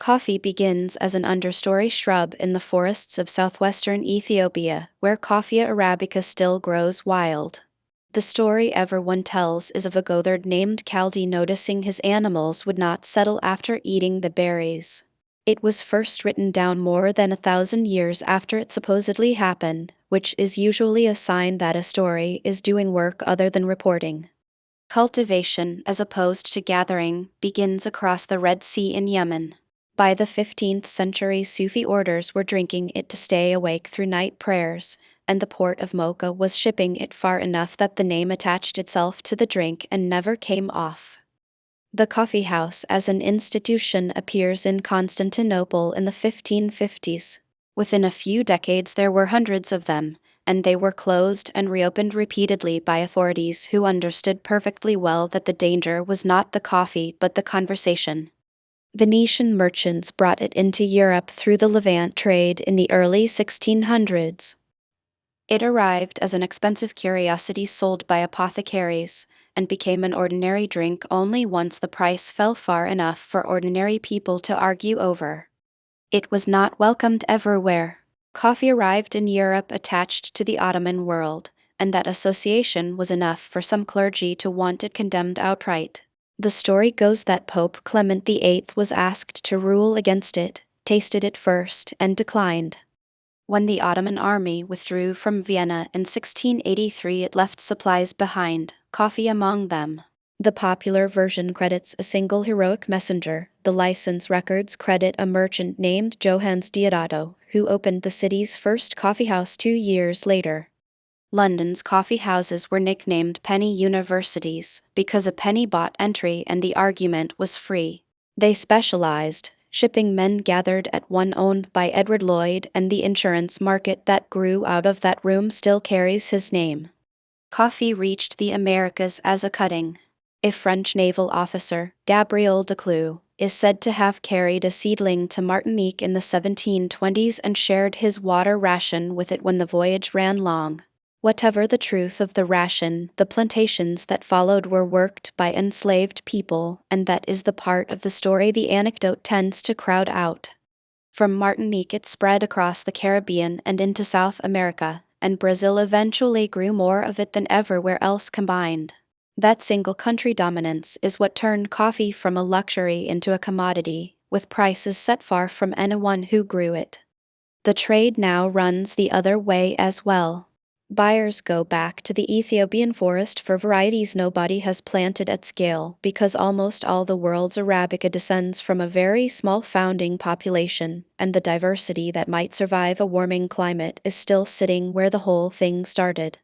Coffee begins as an understory shrub in the forests of southwestern Ethiopia, where Coffea arabica still grows wild. The story everyone tells is of a goatherd named Kaldi noticing his animals would not settle after eating the berries. It was first written down more than 1,000 years after it supposedly happened, which is usually a sign that a story is doing work other than reporting. Cultivation, as opposed to gathering, begins across the Red Sea in Yemen. By the 15th century, Sufi orders were drinking it to stay awake through night prayers, and the port of Mocha was shipping it far enough that the name attached itself to the drink and never came off. The coffee house as an institution appears in Constantinople in the 1550s. Within a few decades there were hundreds of them, and they were closed and reopened repeatedly by authorities who understood perfectly well that the danger was not the coffee but the conversation. Venetian merchants brought it into Europe through the Levant trade in the early 1600s. It arrived as an expensive curiosity sold by apothecaries, and became an ordinary drink only once the price fell far enough for ordinary people to argue over. It was not welcomed everywhere. Coffee arrived in Europe attached to the Ottoman world, and that association was enough for some clergy to want it condemned outright. The story goes that Pope Clement VIII was asked to rule against it, tasted it first, and declined. When the Ottoman army withdrew from Vienna in 1683, it left supplies behind, coffee among them. The popular version credits a single heroic messenger. The license records credit a merchant named Johannes Diodato, who opened the city's first coffeehouse 2 years later. London's coffee houses were nicknamed penny universities because a penny bought entry and the argument was free. They specialized. Shipping men gathered at one owned by Edward Lloyd, and the insurance market that grew out of that room still carries his name. Coffee reached the Americas as a cutting. A French naval officer, Gabriel Declue, is said to have carried a seedling to Martinique in the 1720s and shared his water ration with it when the voyage ran long. Whatever the truth of the ration, the plantations that followed were worked by enslaved people, and that is the part of the story the anecdote tends to crowd out. From Martinique it spread across the Caribbean and into South America, and Brazil eventually grew more of it than everywhere else combined. That single country dominance is what turned coffee from a luxury into a commodity, with prices set far from anyone who grew it. The trade now runs the other way as well. Buyers go back to the Ethiopian forest for varieties nobody has planted at scale because almost all the world's arabica descends from a very small founding population, and the diversity that might survive a warming climate is still sitting where the whole thing started.